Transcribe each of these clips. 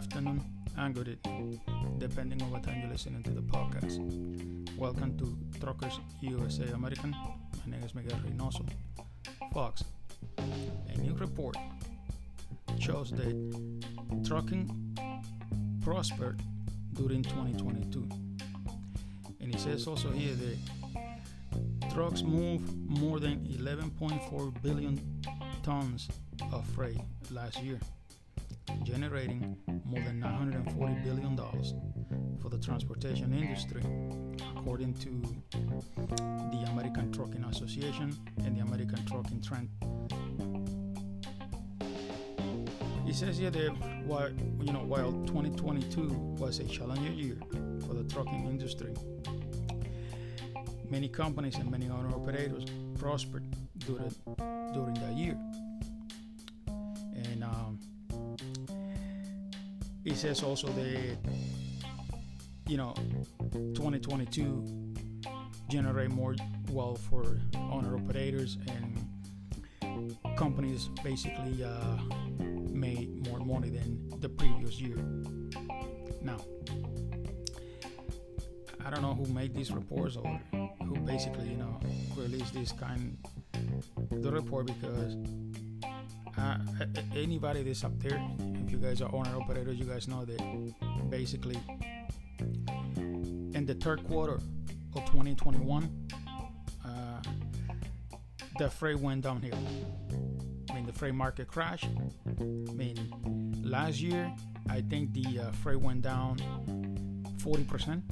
afternoon, and good evening, depending on what time you're listening to the podcast. Welcome to Truckers USA American. My name is Miguel Reynoso. Fox, a new report shows that trucking prospered during 2022. And it says also here that trucks moved more than 11.4 billion tons of freight last year, generating more than $940 billion for the transportation industry, according to the American Trucking Association and the American Trucking Trend. It says here that while 2022 was a challenging year for the trucking industry, many companies and many owner-operators prospered during that year. And it says also that 2022 generate more wealth for owner-operators, and companies basically made more money than the previous year. Now, I don't know who made these reports or who basically, released this the report, because anybody that's up there, if you guys are owner operators, you guys know that basically in the third quarter of 2021, the freight went downhill. The freight market crashed. Last year, I think the freight went down 40%.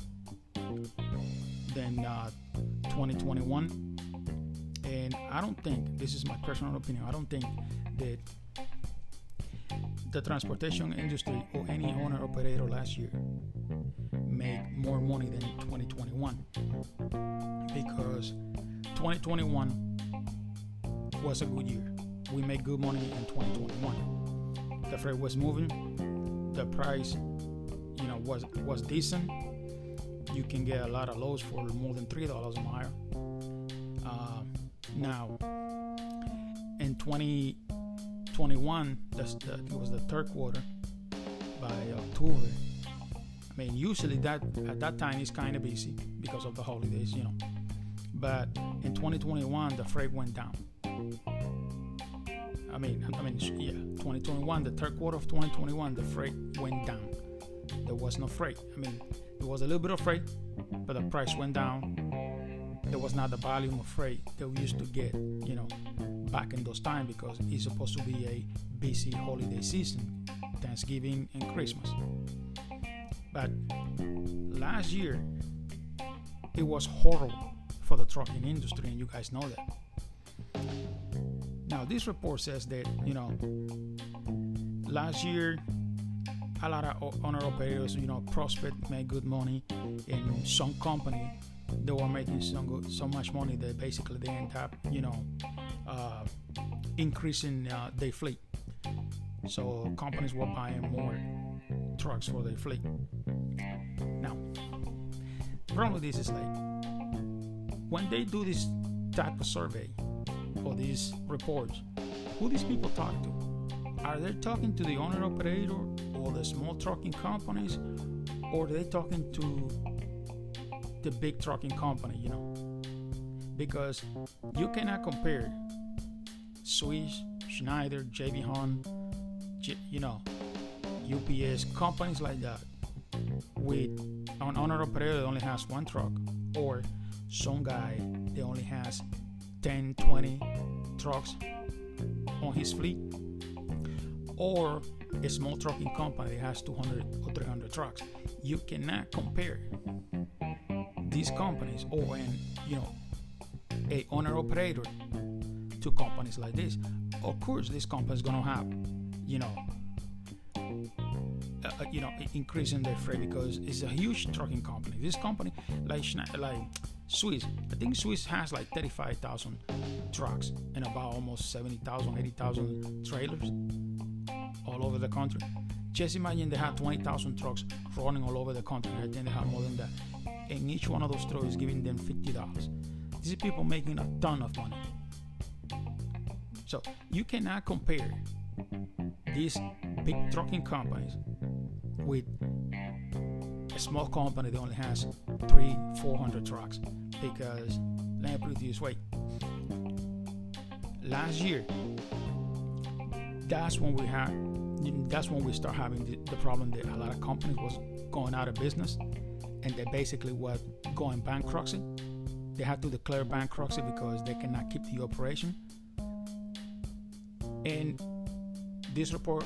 Then 2021, and I don't think, this is my personal opinion, I don't think that the transportation industry or any owner operator last year made more money than 2021, because 2021 was a good year. We made good money in 2021. The freight was moving, the price was decent. You can get a lot of loads for more than $3 a mile. Now, in 2021, it was the third quarter. By October, usually at that time is kind of busy because of the holidays, But in 2021, the freight went down. 2021, the third quarter of 2021, the freight went down. There was no freight. There was a little bit of freight, but the price went down. There was not the volume of freight that we used to get, back in those times, because it's supposed to be a busy holiday season, Thanksgiving and Christmas. But last year, it was horrible for the trucking industry, and you guys know that. Now, this report says that, last year, a lot of owner operators, prospered, made good money. In some company, they were making so much money that basically they end up, increasing their fleet. So companies were buying more trucks for their fleet. Now, the problem with this is when they do this type of survey or these reports, who these people talk to? Are they talking to the owner operator or the small trucking companies, or are they talking to the big trucking company, Because you cannot compare Swiss, Schneider, J.B. Hunt, UPS, companies like that, with an owner operator that only has one truck, or some guy that only has 10, 20 trucks on his fleet, or a small trucking company that has 200 or 300 trucks. You cannot compare these companies or a owner operator to companies like this. Of course, this company is going to have increasing their freight, because it's a huge trucking company. This company like Swiss, I think Swiss has 35,000 trucks and about almost 70,000, 80,000 trailers all over the country. Just imagine they have 20,000 trucks running all over the country. I think they have more than that. And each one of those trucks is giving them $50. These are people making a ton of money. So you cannot compare these big trucking companies with a small company that only has 300-400 trucks. Because let me put it this way, last year, that's when we start having the problem that a lot of companies was going out of business, and they basically were going bankruptcy. They had to declare bankruptcy because they cannot keep the operation. And this report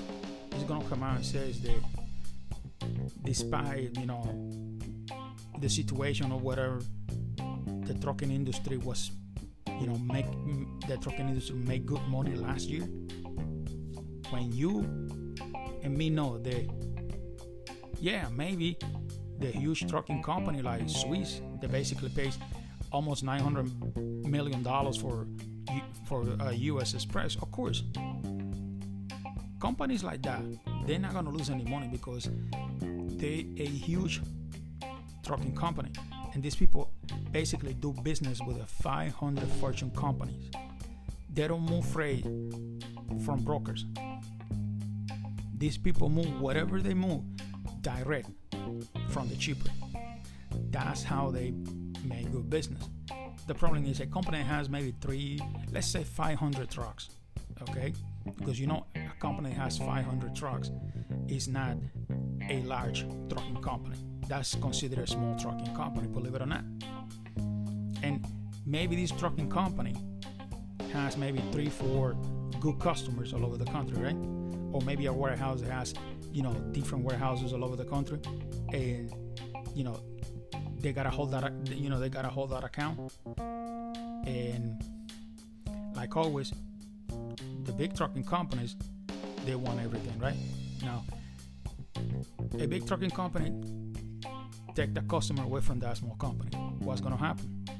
is going to come out and says that despite the situation or whatever, the trucking industry was the trucking industry made good money last year. When you and me know that, maybe the huge trucking company like Swiss that basically pays almost $900 million for U.S. Express, of course, companies like that, they're not going to lose any money because they're a huge trucking company, and these people basically do business with the 500 Fortune companies. They don't move freight from brokers. These people move whatever they move direct from the shipper. That's how they make good business. The problem is a company has maybe 500 trucks, okay? Because a company has 500 trucks is not a large trucking company. That's considered a small trucking company, believe it or not. And maybe this trucking company has maybe 3-4 good customers all over the country, right? Or maybe a warehouse that has, different warehouses all over the country, and they gotta hold that account. And like always, the big trucking companies, they want everything, right? Now, a big trucking company take the customer away from that small company. What's gonna happen? I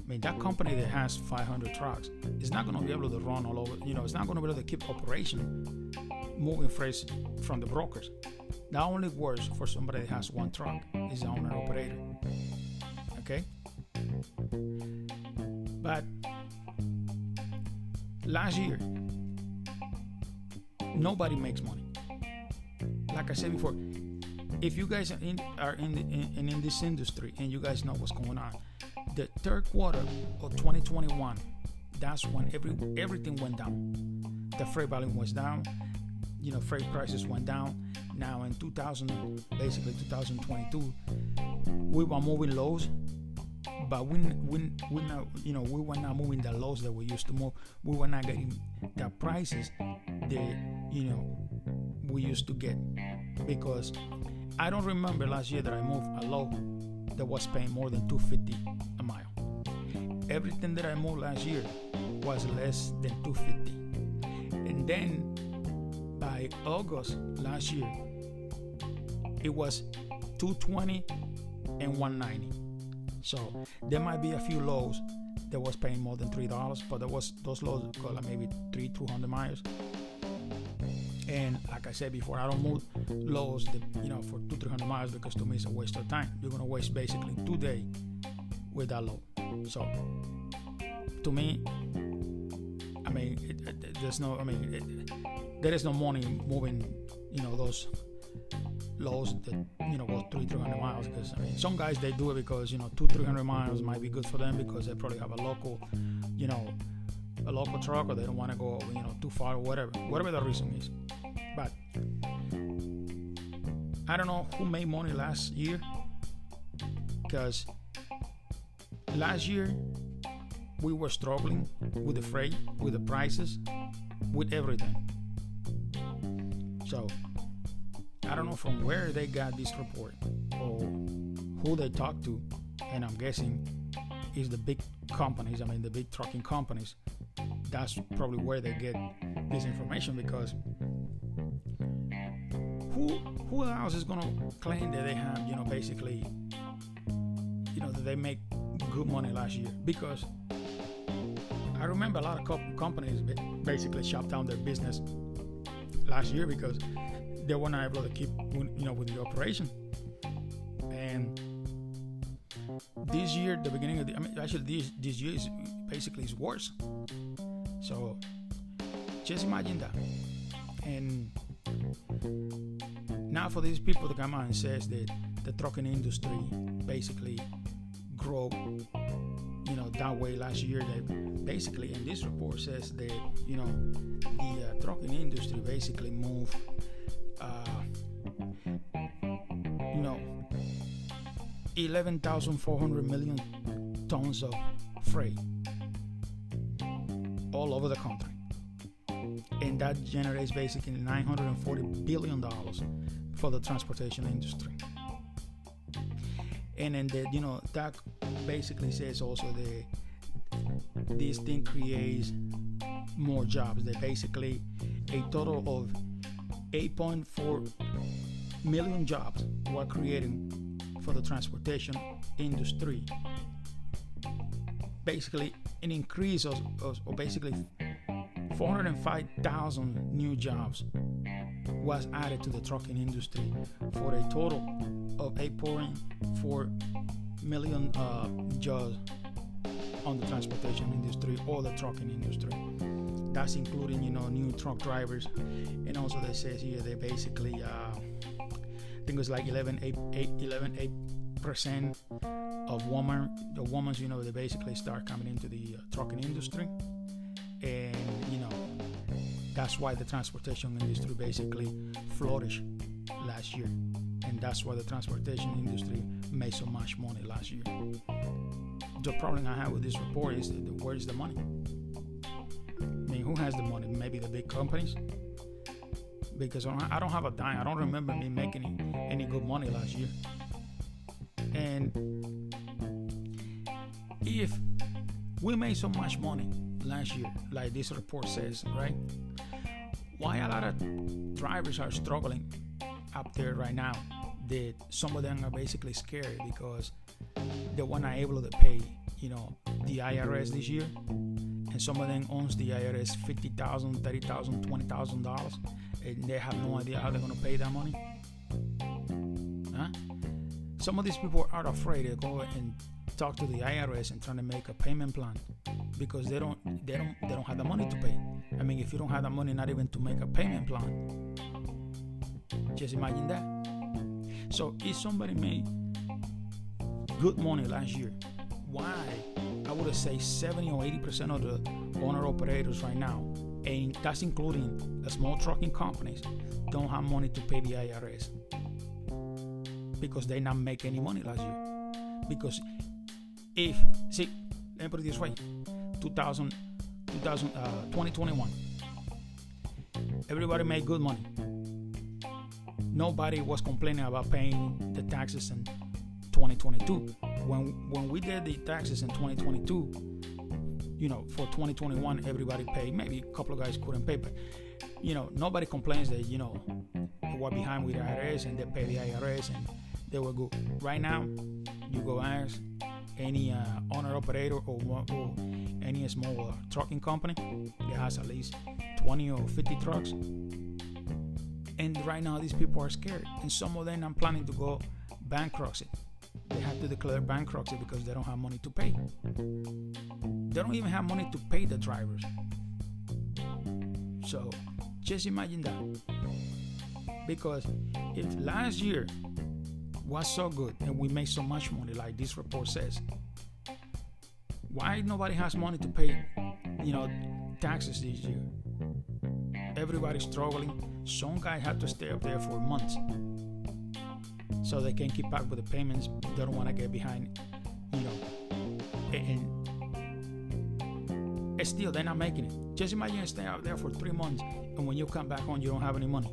mean, that company that has 500 trucks is not going to be able to run all over. It's not going to be able to keep operation moving freight from the brokers. That only works for somebody that has one truck, is the owner operator. Okay? But last year, nobody makes money. Like I said before, if you guys are in this industry and you guys know what's going on, the third quarter of 2021, that's when everything went down. The freight volume was down. Freight prices went down. Now in 2022, we were moving lows, but we were not moving the lows that we used to move. We were not getting the prices that we used to get, because I don't remember last year that I moved a load that was paying more than $250 a mile. Everything that I moved last year was less than $250, and then by August last year it was $220 and $190. So there might be a few loads that was paying more than $3, but those loads got like maybe 200 miles. And like I said before, I don't move loads that, for 200-300 miles, because to me it's a waste of time. You're gonna waste basically 2 days with that load. So to me, I mean, there is no money moving, those loads that go 300-300 miles. Because some guys, they do it because 200-300 miles might be good for them, because they probably have a local truck, or they don't want to go too far, or whatever the reason is. But I don't know who made money last year, because last year we were struggling with the freight, with the prices, with everything. So I don't know from where they got this report or who they talked to, and I'm guessing is the big companies. The big trucking companies. That's probably where they get this information, because who else is gonna claim that they have, basically, that they make good money last year? Because I remember a lot of companies basically shut down their business last year because they were not able to keep, with the operation. And this year, the beginning of this year is basically is worse. So just imagine that. And Now for these people to come out and says that the trucking industry basically grew, that way last year, that basically in this report says that, the trucking industry basically moved, 11,400 million tons of freight all over the country. And that generates basically $940 billion for the transportation industry. And then that basically says also that this thing creates more jobs. That basically a total of 8.4 million jobs were created for the transportation industry. Basically an increase of basically 405,000 new jobs was added to the trucking industry for a total of 8.4 million jobs on the transportation industry or the trucking industry. That's including new truck drivers, and also they says here they basically I think it was like 11.8% of women, they basically start coming into the trucking industry, and that's why the transportation industry basically flourished last year, and that's why the transportation industry made so much money last year. The problem I have with this report is where's the money? I mean, who has the money? Maybe the big companies? Because I don't have a dime. I don't remember me making any good money last year. And if we made so much money last year, like this report says, right? Why a lot of drivers are struggling up there right now? That some of them are basically scared because they were not able to pay, the IRS this year, and some of them owns the IRS $50,000, $30,000, $20,000, and they have no idea how they're going to pay that money. Huh? Some of these people are afraid to go and talk to the IRS and try to make a payment plan because they don't have the money to pay. I mean, if you don't have the money, not even to make a payment plan, just imagine that. So if somebody made good money last year, why I would say 70 or 80% of the owner operators right now, and that's including the small trucking companies, don't have money to pay the IRS because they not make any money last year. Because let me put it this way, 2021, everybody made good money. Nobody was complaining about paying the taxes in 2022. When we did the taxes in 2022, for 2021, everybody paid. Maybe a couple of guys couldn't pay, but nobody complains that they were behind with the IRS and they pay the IRS and they were good. Right now, you go ask any owner operator or any small trucking company that has at least 20 or 50 trucks, and right now these people are scared, and some of them are planning to go bankruptcy. They have to declare bankruptcy because they don't have money to pay. They don't even have money to pay the drivers. So just imagine that. Because if last year was so good and we made so much money, like this report says, why nobody has money to pay, taxes this year? Everybody's struggling. Some guy had to stay up there for months so they can keep up with the payments. They don't want to get behind, and still they're not making it. Just imagine staying out there for 3 months, and when you come back home, you don't have any money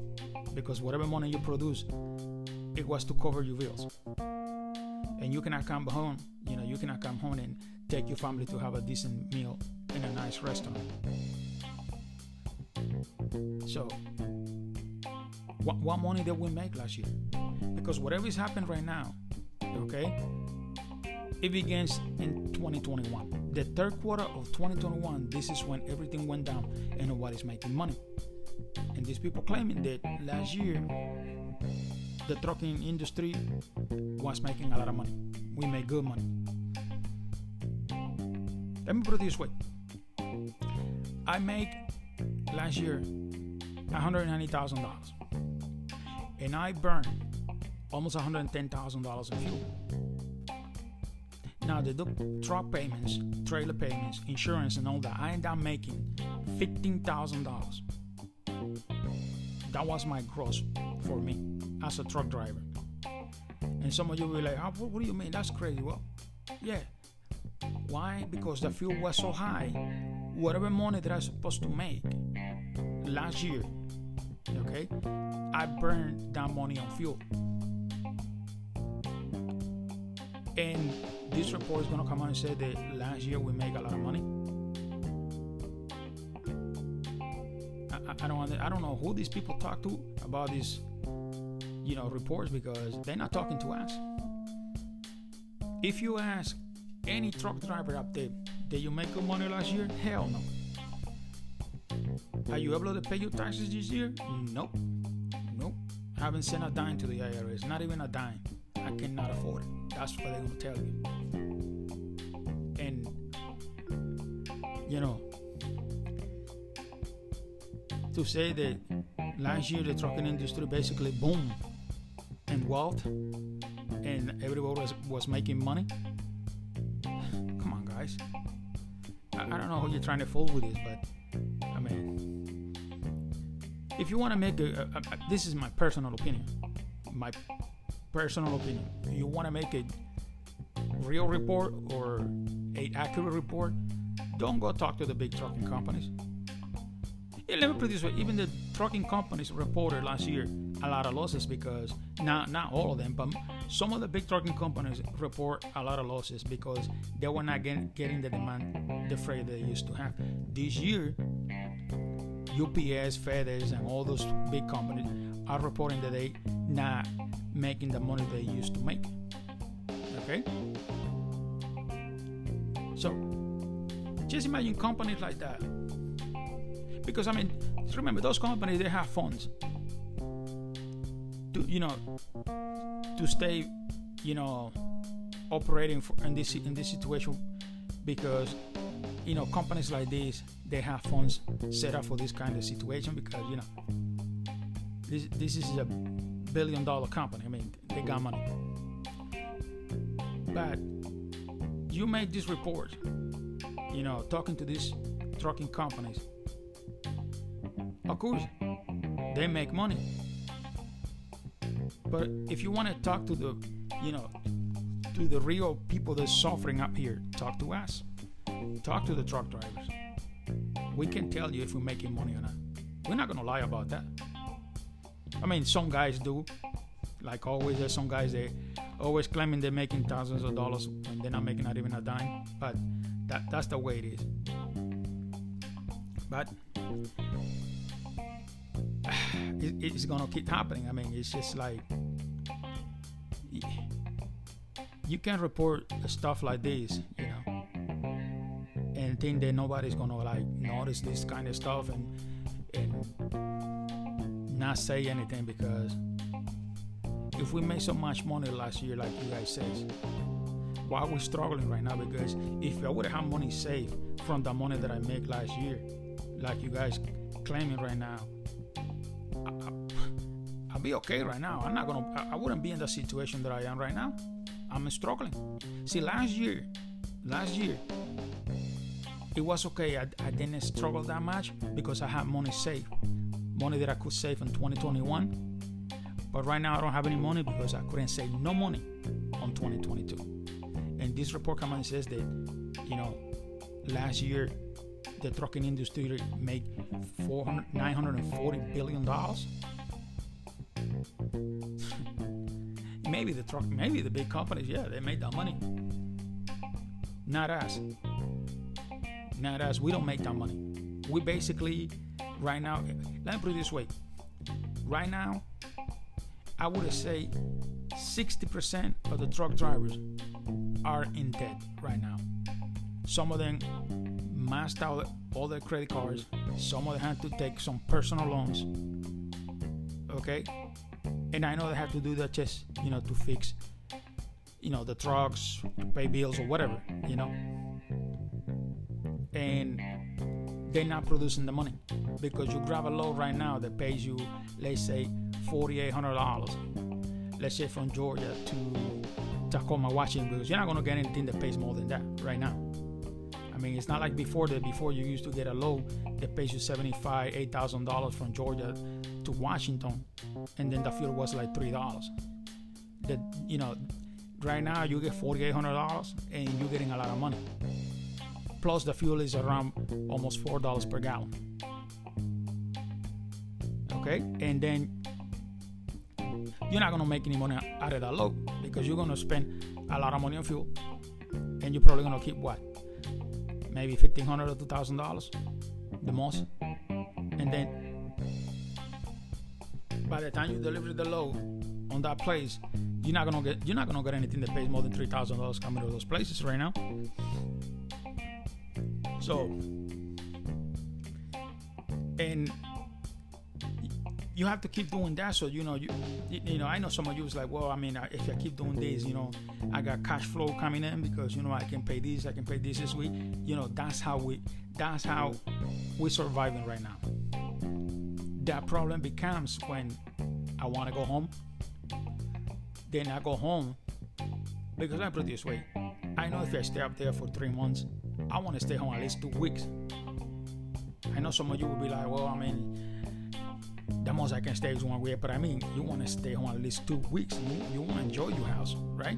because whatever money you produce, it was to cover your bills, and you cannot come home. You cannot come home and take your family to have a decent meal in a nice restaurant. So, what money did we make last year? Because whatever is happening right now, okay, it begins in 2021. The third quarter of 2021, this is when everything went down and nobody's making money. And these people claiming that last year, the trucking industry was making a lot of money. We made good money. Let me put it this way. I make last year $190,000. and I burned almost $110,000 in fuel. Now they deduct truck payments, trailer payments, insurance, and all that. I end up making $15,000. That was my gross for me as a truck driver. And some of you will be like, oh, what do you mean? That's crazy. Well, yeah. Why? Because the fuel was so high. Whatever money that I was supposed to make last year, okay, I burned that money on fuel. And this report is going to come out and say that last year we make a lot of money. I don't know who these people talk to about these, reports, because they're not talking to us. If you ask any truck driver up there, did you make good money last year? Hell no. Are you able to pay your taxes this year? Nope. I haven't sent a dime to the IRS, not even a dime. I cannot afford it. That's what they're going to tell you. And, to say that last year the trucking industry basically boomed in wealth and everybody was making money. Come on, guys. I don't know who you're trying to fool with this, but I mean, if you want to make this is my personal opinion. You want to make a real report or an accurate report, don't go talk to the big trucking companies. Yeah, let me put it this way, even the trucking companies reported last year a lot of losses, because not all of them, but some of the big trucking companies report a lot of losses because they were not getting the demand, the freight they used to have. This year, UPS, FedEx, and all those big companies are reporting that they not making the money they used to make. Okay? So, just imagine companies like that. Because remember, those companies, they have funds to stay, operating in this situation, because companies like this, they have funds set up for this kind of situation, because this is a $1 billion company. They got money. But you make this report, talking to these trucking companies. Of course, they make money. But if you want to talk to the, to the real people that's suffering up here, talk to us. Talk to the truck drivers. We can tell you if we're making money or not. We're not going to lie about that. Some guys do. Like always, there's some guys, they always claiming they're making thousands of dollars when they're not making not even a dime. But that's the way it is. But it's gonna keep happening. It's just like you can report stuff like this, and think that nobody's gonna notice this kind of stuff and not say anything, because if we made so much money last year, like you guys says, why are we struggling right now? Because if I would have money saved from the money that I make last year, like you guys claiming right now, I'll be okay right now. I wouldn't be in the situation that I am right now. I'm struggling. See, last year, it was okay. I didn't struggle that much because I had money saved, money that I could save in 2021. But right now I don't have any money because I couldn't save no money on 2022. And this report comes and says that, last year the trucking industry made $940 billion. Maybe the big companies, they made that money. Not us. We don't make that money. We basically, right now, let me put it this way. Right now, I would say 60% of the truck drivers are in debt right now. Some of them maxed out all their credit cards. Some of them had to take some personal loans. Okay? And I know they have to do that just, to fix, the trucks, to pay bills or whatever, And they're not producing the money. Because you grab a load right now that pays you, let's say, $4,800. Let's say from Georgia to Tacoma, Washington, because you're not going to get anything that pays more than that right now. I mean, it's not like before that. Before you used to get a load that pays you $75,000, $8,000 from Georgia to Washington, and then the fuel was like $3. That, you know, right now you get $4,800 and you're getting a lot of money. Plus the fuel is around almost $4 per gallon. Okay, and then you're not gonna make any money out of that load because you're gonna spend a lot of money on fuel, and you're probably gonna keep what, maybe $1,500 or $2,000, the most. And then by the time you deliver the load on that place, you're not gonna get anything that pays more than $3,000 coming to those places right now. So, and you have to keep doing that. So you know, I know some of you is like, well, I mean, if I keep doing this, you know, I got cash flow coming in because, you know, I can pay this this week. You know, that's how we're surviving right now. That problem becomes when I want to go home. Then I go home because I put it this way. I know if I stay up there for 3 months, I want to stay home at least 2 weeks. I know some of you will be like, well, I mean, the most I can stay is 1 week, but I mean, you want to stay home at least 2 weeks. You want to enjoy your house, right?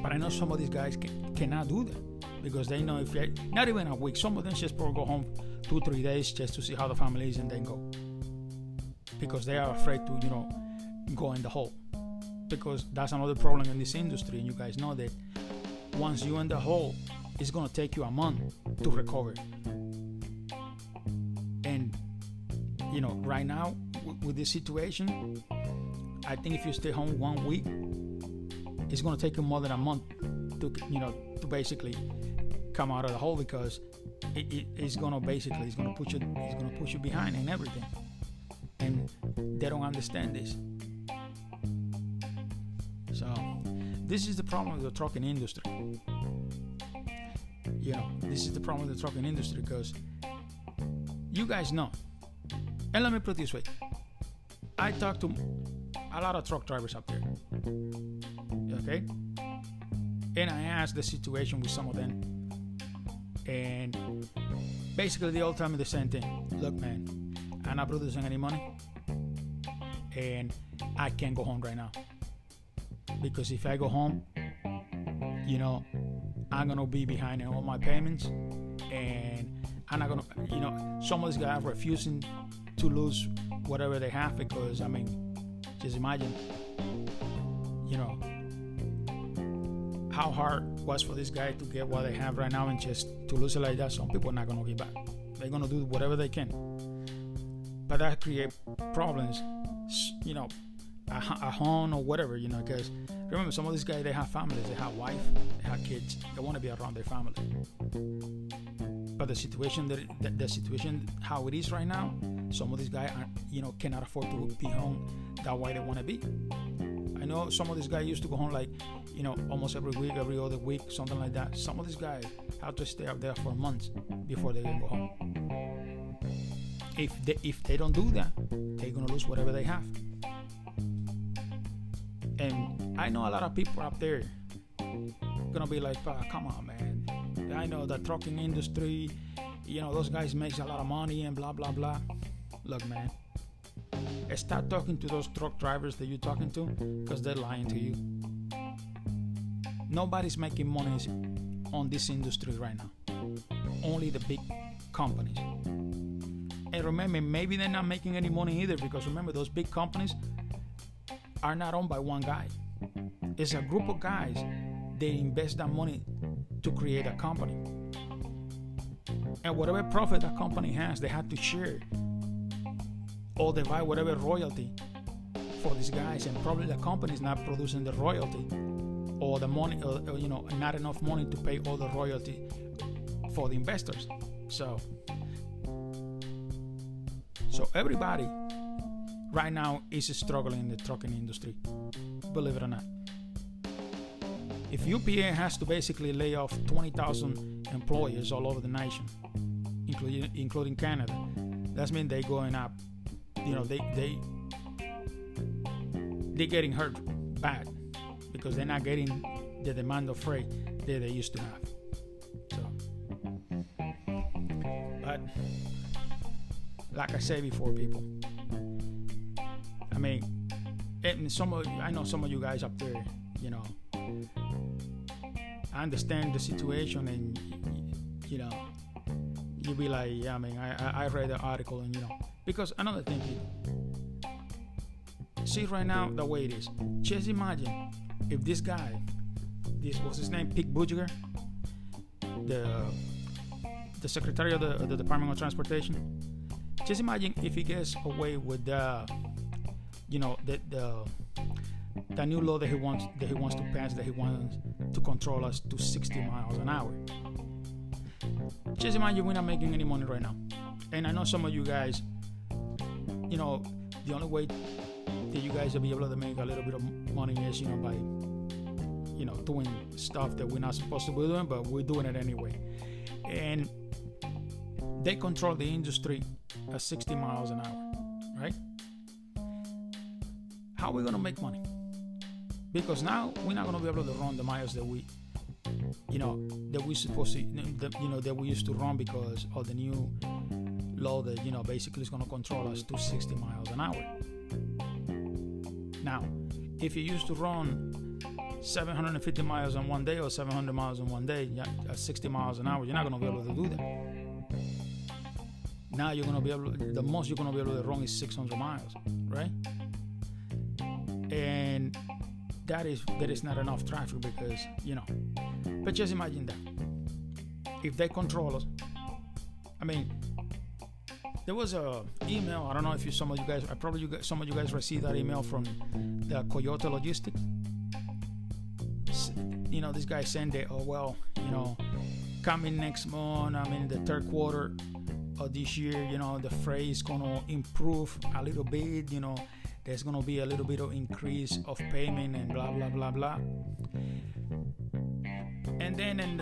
But I know some of these guys cannot do that because they know if not even a week, some of them just probably go home 2-3 days just to see how the family is and then go, because they are afraid to, you know, go in the hole. Because that's another problem in this industry, and you guys know that once you're in the hole, it's going to take you a month to recover. And you know, right now with this situation, I think if you stay home 1 week, it's going to take you more than a month to, you know, to basically come out of the hole, because it's going to put you behind in everything, and they don't understand this. So this is the problem with the trucking industry. You know, this is the problem with the trucking industry, because you guys know. And let me put it this way. I talk to a lot of truck drivers up there. Okay? And I asked the situation with some of them. And basically they all tell me the same thing. Look, man, I'm not producing any money. And I can't go home right now. Because if I go home, you know, I'm going to be behind in all my payments. And I'm not going to, you know, some of these guys are refusing to lose whatever they have, because, I mean, just imagine, you know, how hard it was for this guy to get what they have right now, and just to lose it like that. Some people are not going to give back. They're going to do whatever they can. But that creates problems, you know, at home or whatever, you know, because remember, some of these guys, they have families, they have wife, they have kids, they want to be around their family. But the situation how it is right now, some of these guys are, you know, cannot afford to be home that way they want to be. I know some of these guys used to go home like, you know, almost every week, every other week, something like that. Some of these guys have to stay up there for months before they can go home. If they don't do that, they're gonna lose whatever they have. And I know a lot of people up there gonna be like, come on, man. I know the trucking industry, you know, those guys make a lot of money and blah, blah, blah. Look, man, start talking to those truck drivers that you're talking to, because they're lying to you. Nobody's making money on this industry right now. Only the big companies. And remember, maybe they're not making any money either, because remember, those big companies are not owned by one guy. It's a group of guys. They invest that money to create a company. And whatever profit that company has, they have to share, or they buy whatever royalty for these guys. And probably the company is not producing the royalty, or the money, or, you know, not enough money to pay all the royalty for the investors. So everybody right now is struggling in the trucking industry, believe it or not. If UPA has to basically lay off 20,000 employees all over the nation, including including Canada. That means they going up. You know, they're getting hurt bad because they're not getting the demand of freight that they used to have. So, but like I said before, people, I mean, and I know some of you guys up there, you know, I understand the situation, and you know, you'll be like, yeah, I mean, I read the article, and you know, because another thing, people, see right now the way it is. Just imagine if this guy, what's his name, Pete Buttigieg, the Secretary of the Department of Transportation. Just imagine if he gets away with the new law that he wants to pass, that he wants to control us to 60 miles an hour. Just imagine we're not making any money right now. And I know some of you guys, you know, the only way that you guys will be able to make a little bit of money is, you know, by, you know, doing stuff that we're not supposed to be doing, but we're doing it anyway. And they control the industry at 60 miles an hour, right? How are we going to make money? Because now we're not going to be able to run the miles that we supposed to, that we used to run because of the new law that, you know, basically is going to control us to 60 miles an hour. Now, if you used to run 750 miles in one day or 700 miles in one day at 60 miles an hour, you're not going to be able to do that. Now you're going to be able to, the most you're going to be able to run is 600 miles, right? And that is not enough traffic because, you know, but just imagine that. If they control us, I mean, there was a email, I don't know if some of you guys received that email from the Coyote Logistics. You know, this guy saying that, oh, well, you know, coming next month, I mean, the third quarter of this year, you know, the freight is going to improve a little bit, you know, there's going to be a little bit of increase of payment and blah, blah, blah, blah. And then in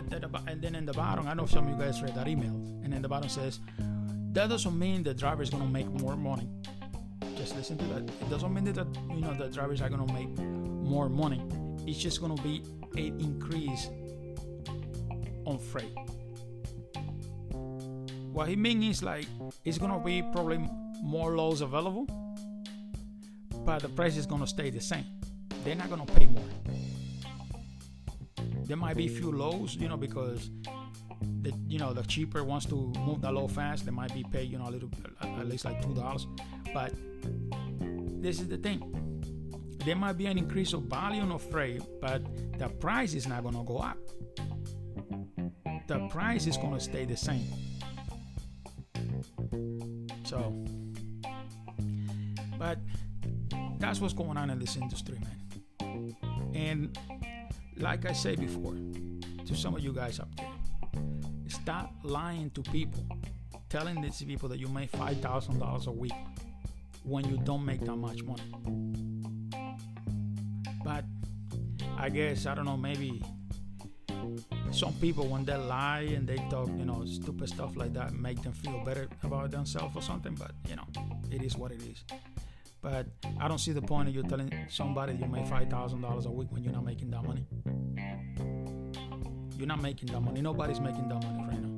the bottom, I know some of you guys read that email, and in the bottom says, that doesn't mean the driver is going to make more money. Just listen to that. It doesn't mean that, you know, the drivers are going to make more money. It's just going to be an increase on freight. What he means is like it's going to be probably more loads available, but the price is going to stay the same. They're not going to pay more. There might be a few loads, you know, because the cheaper wants to move the load fast. They might be paid, you know, a little, at least like $2. But this is the thing. There might be an increase of volume of freight, but the price is not going to go up. The price is going to stay the same. So, but that's what's going on in this industry, man. And like I said before, to some of you guys up there, stop lying to people, telling these people that you make $5,000 a week when you don't make that much money. But I guess, I don't know, maybe some people, when they lie and they talk, you know, stupid stuff like that, make them feel better about themselves or something. But, you know, it is what it is. But I don't see the point of you telling somebody you make $5,000 a week when you're not making that money. You're not making that money. Nobody's making that money right now.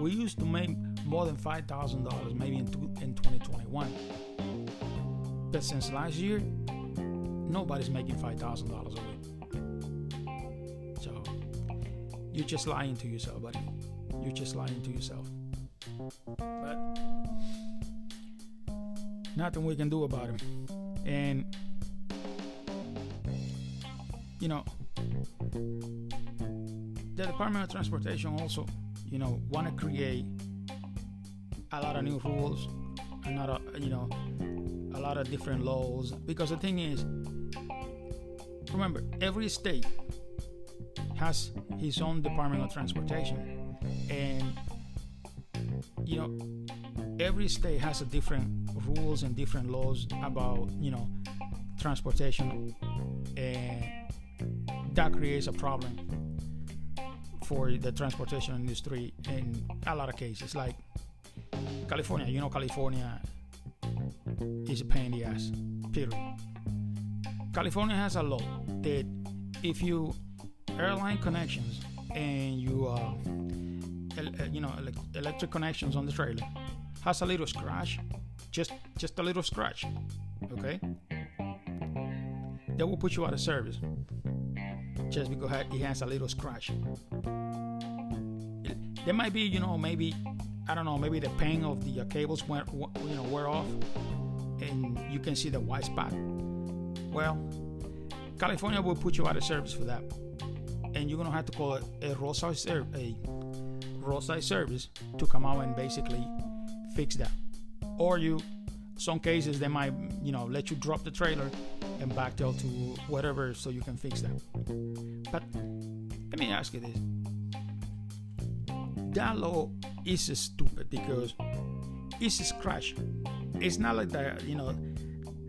We used to make more than $5,000 maybe in 2021. But since last year, nobody's making $5,000 a week. So you're just lying to yourself, buddy. You're just lying to yourself. But nothing we can do about it. And you know, the Department of Transportation also, you know, want to create a lot of new rules, a lot of different laws. Because the thing is, remember, every state has his own Department of Transportation, and you know, every state has a different rules and different laws about, you know, transportation, and that creates a problem for the transportation industry in a lot of cases. Like, California, California is a pain in the ass, period. California has a law that if you airline connections and you electric connections on the trailer has a little scratch, just a little scratch, okay, they will put you out of service just because it has a little scratch. There might be, maybe, I don't know, maybe the paint of the cables wear off and you can see the white spot. Well, California will put you out of service for that, and you're gonna have to call it a roadside service to come out and basically fix that. Or some cases they might let you drop the trailer and backtail to whatever so you can fix that. But let me ask you this: that law is stupid because it's a scratch. It's not like that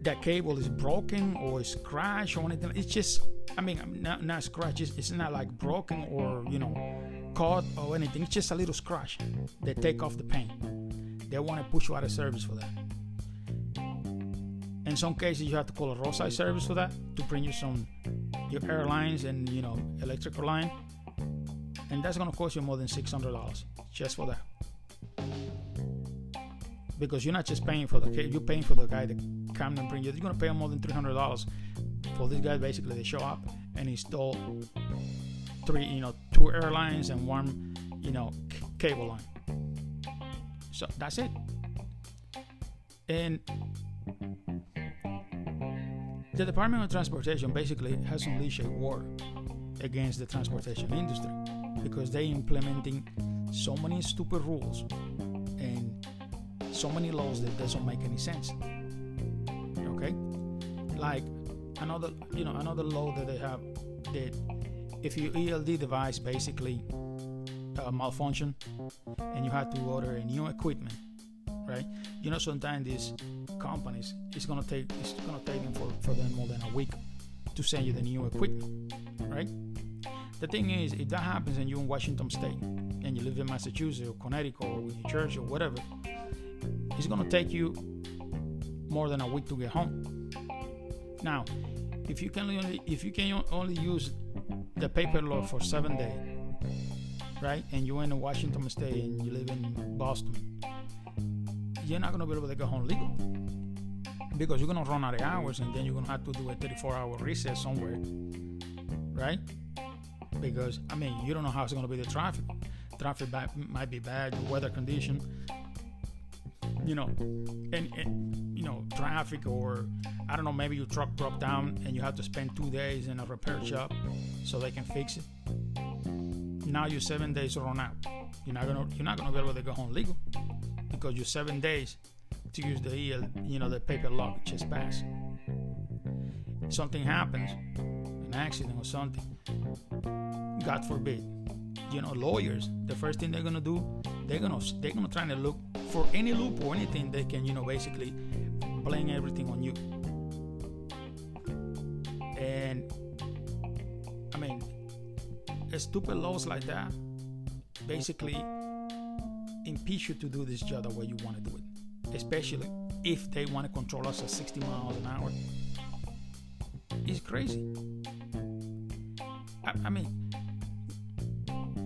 that cable is broken or scratched or anything. It's just, not scratch. It's not like broken or caught or anything. It's just a little scratch. They take off the paint. They want to push you out of service for that. In some cases, you have to call a roadside service for that to bring you your airlines and electrical line, and that's gonna cost you more than $600 just for that. Because you're not just paying for the cable, you're paying for the guy that come and bring you. You're gonna pay more than $300 for this guy. Basically, they show up and install two airlines and one cable line. So that's it. And the Department of Transportation basically has unleashed a war against the transportation industry because they implementing so many stupid rules and so many laws that doesn't make any sense. Okay, like another law that they have that if your ELD device basically malfunction and you have to order a new equipment, right? Sometimes these companies it's gonna take them for them more than a week to send you the new equipment, right? The thing is, if that happens and you're in Washington State and you live in Massachusetts or Connecticut or New Jersey or whatever, it's gonna take you more than a week to get home. Now, if you can only use the paper law for 7 days, right? And you're in Washington State and you live in Boston, you're not gonna be able to go home legal because you're gonna run out of hours and then you're gonna have to do a 34-hour recess somewhere, right? Because you don't know how it's gonna be the traffic. Traffic might be bad, the weather condition, and traffic, or I don't know, maybe your truck broke down and you have to spend 2 days in a repair shop so they can fix it. Now your 7 days run out. You're not gonna be able to go home legal because your 7 days to use the paper lock just passed. Something happens, an accident or something, God forbid, lawyers, the first thing they're gonna do, they're gonna try to look for any loop or anything they can, basically blame everything on you. And stupid laws like that basically impeach you to do this job the way you want to do it, especially if they want to control us at 60 miles an hour. It's crazy.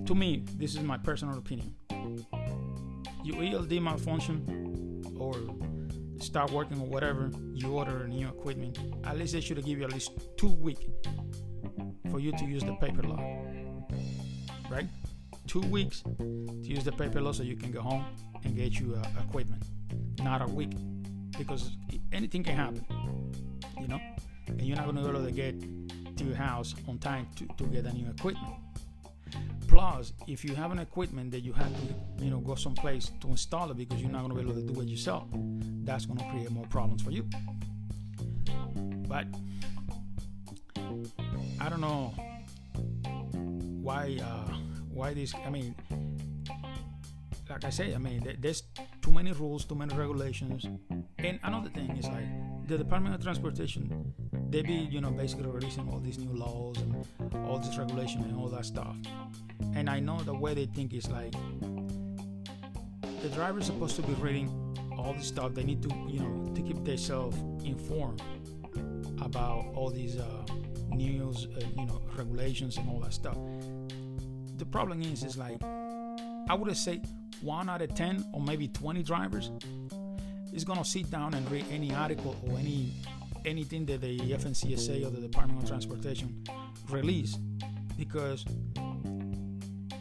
To me, this is my personal opinion. Your ELD malfunction or start working or whatever, you order new equipment, at least they should give you at least 2 weeks for you to use the paper lock, right? 2 weeks to use the paper lock so you can go home and get you equipment, not a week, because anything can happen, and you're not going to be able to get to your house on time to get a new equipment. Plus, if you have an equipment that you have to, go someplace to install it because you're not going to be able to do it yourself, that's going to create more problems for you. But I don't know why this. Like I say, there's too many rules, too many regulations. And another thing is like the Department of Transportation, they be, basically releasing all these new laws and all this regulation and all that stuff. And I know the way they think is like the driver is supposed to be reading all this stuff. They need to, to keep themselves informed about all these news, regulations and all that stuff. The problem is like, I would say 1 out of 10 or maybe 20 drivers is gonna sit down and read any article or anything that the FMCSA or the Department of Transportation release, because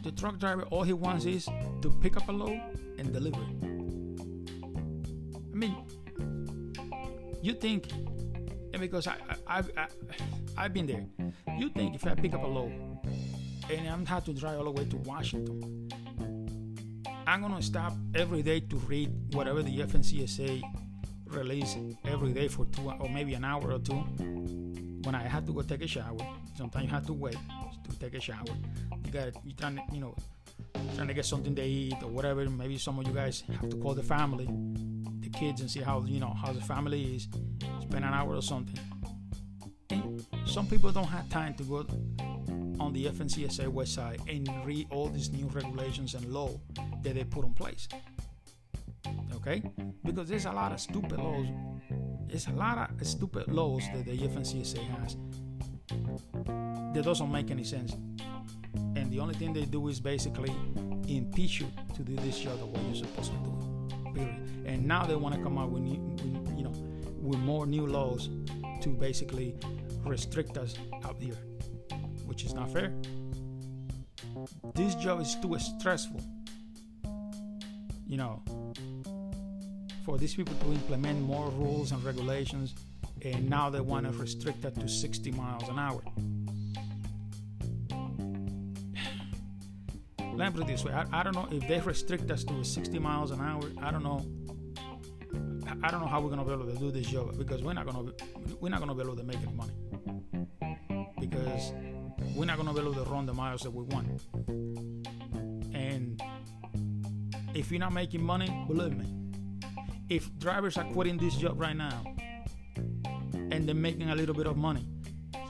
the truck driver, all he wants is to pick up a load and deliver it. I mean, you think, and because I've been there, you think if I pick up a load and I'm have to drive all the way to Washington, I'm gonna stop every day to read whatever the FMCSA release every day for 2 or maybe an hour or two, when I have to go take a shower. Sometimes you have to wait to take a shower. You're trying to get something to eat or whatever. Maybe some of you guys have to call the family, the kids, and see how the family is. Spend an hour or something. And some people don't have time to go on the FMCSA website and read all these new regulations and law that they put in place. Okay? Because there's a lot of stupid laws. There's a lot of stupid laws that the FMCSA has that doesn't make any sense. And the only thing they do is basically impeach you to do this job the way you're supposed to do it. Period. And now they want to come out with with more new laws to basically restrict us out here, which is not fair. This job is too stressful, for these people to implement more rules and regulations, and now they want to restrict that to 60 miles an hour. Let me put it this way. I don't know if they restrict us to 60 miles an hour. I don't know how we're gonna be able to do this job, because we're not gonna be able to make any money, because we're not gonna be able to run the miles that we want. And if you're not making money, believe me, if drivers are quitting this job right now and they're making a little bit of money,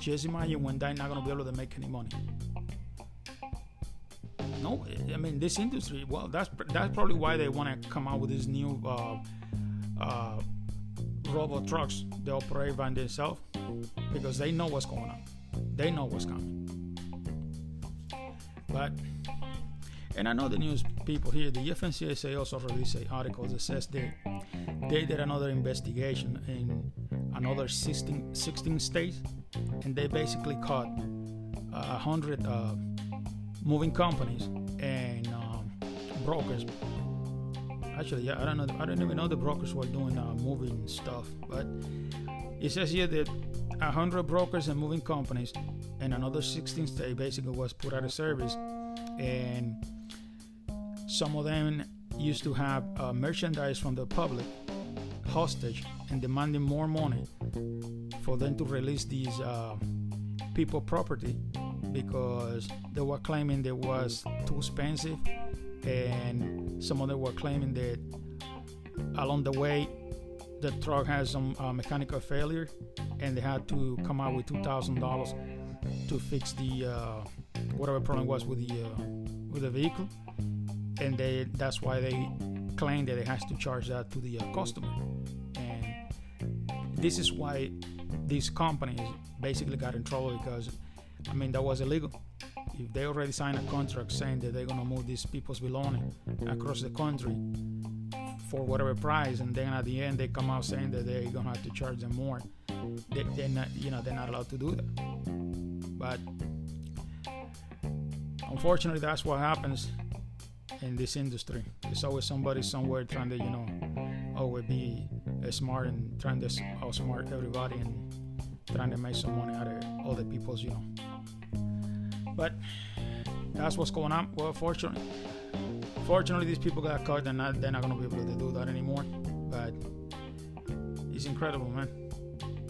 just imagine when they're not gonna be able to make any money. No, I mean, this industry, well, that's probably why they want to come out with these new robot trucks. They operate by themselves, because they know what's going on. They know what's coming. But, and I know the news people here, the FMCSA also released an article that says that they did another investigation in another 16 states, and they basically caught 100 moving companies and brokers. Actually, yeah, I don't even know the brokers were doing moving stuff, but it says here that 100 brokers and moving companies and another 16 states basically was put out of service, and some of them used to have merchandise from the public hostage and demanding more money for them to release these people property, because they were claiming it was too expensive, and some of them were claiming that along the way the truck has some mechanical failure, and they had to come out with $2,000 to fix the whatever problem was with the vehicle, and that's why they claim that it has to charge that to the customer. And this is why these companies basically got in trouble, because I mean, that was illegal. If they already signed a contract saying that they're gonna move these people's belongings across the country for whatever price, and then at the end they come out saying that they're gonna have to charge them more, they're not allowed to do that. But unfortunately, that's what happens in this industry. There's always somebody somewhere trying to, always be smart and trying to outsmart everybody and trying to make some money out of all the people's, But that's what's going on. Well, fortunately, these people got caught. They're not going to be able to do that anymore. But it's incredible, man.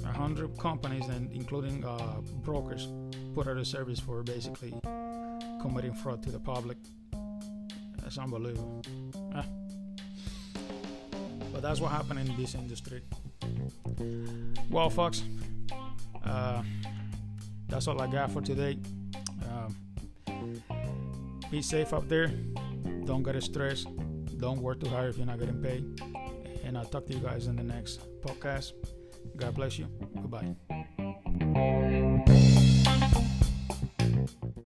100 companies, and including brokers, put out a service for basically committing fraud to the public. That's unbelievable. But that's what happened in this industry. Well, folks, that's all I got for today. Be safe up there. Don't get stressed. Don't work too hard if you're not getting paid. And I'll talk to you guys in the next podcast. God bless you. Goodbye.